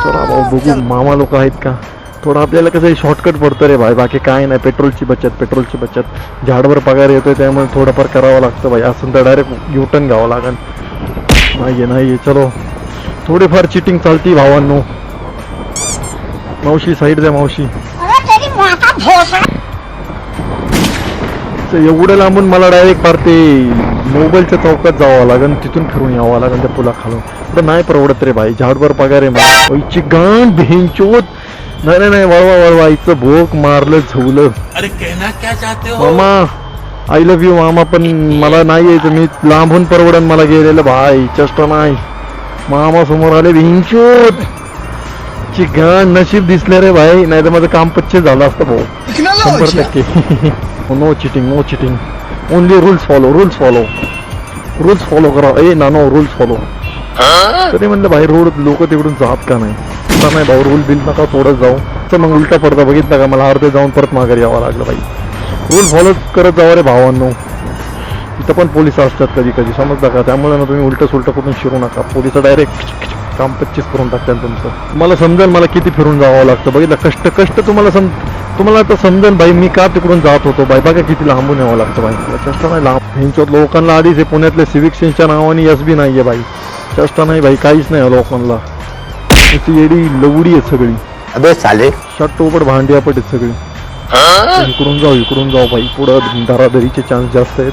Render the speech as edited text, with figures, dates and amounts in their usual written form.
चला भाऊ बघू मामा लोक आहेत का. थोडं आपल्याला कसं शॉर्टकट पडतं रे भाई, बाकी काय नाही. पेट्रोलची बचत झाडवर पगार येतोय त्यामुळे थोडंफार करावं लागतं भाई. असं तर डायरेक्ट युटर्न घ्यावं लागेल. नाही चलो थोडीफार चिटिंग चालती भावांनो. मावशी साईड द्या मावशी. एवढं लांबून मला डायरेक्ट पार ते मोबाईलच्या चौकात जावं लागेल, तिथून फिरून यावं लागेल त्या पुला खालून. तर नाही परवडत रे भाई, झाडभर पगार आहे मला. गाण भेंचोत. नाही वळवा इथं भोक मारलं झवलं. अरे कहना क्या चाहते हो मामा, आय लव्ह यू मामा, पण मला नाही यायचं. मी लांबून परवडन मला गेलेलं भाई, चष्ट नाही. मामा समोर आले भेंचोत. गाण नशीब दिसले रे भाई, नाही तर माझं काम पच्चीस झालं असतं भाऊ 100%. No cheating only rules follow करा. नानो रूल्स फॉलो. तरी म्हणलं भाई रोड लोक तिकडून जात का नाही. आता नाही भाऊ, रूल बिल नका थोडं जाऊ. तर मग उलटा पडता बघितलं का, मला अर्धे जाऊन परत माघारी यावं लागलं भाई. रूल फॉलो करत जावं रे भावांनो. इथं पण पोलिस असतात कधी समजता का. त्यामुळे ना तुम्ही उलट सुलट करून शिरू नका. पोलिस डायरेक्ट काम 25 करून टाकतात तुमचं. तुम्हाला समजेल मला किती फिरून जावं लागतं. बघितलं कष्ट तुम्हाला आता समजेल भाई, मी का तिकडून जात होतो भाई. बघा किती लांबून यावं लागतं भाई. चेष्टा नाही लांब. ह्यांच्यात लोकांना आधीच हे पुण्यातले सिविक सेन्सच्या नावाने एसबी नाहीये भाई. चेष्टा नाही भाई, काहीच नाही लोकांना. ती येडी लवडी आहे सगळी. अबे साले शर्ट उपट भांडियापट आहेत सगळी. इकडून जाऊ भाई. पुढं धराधरीचे चान्स जास्त आहेत.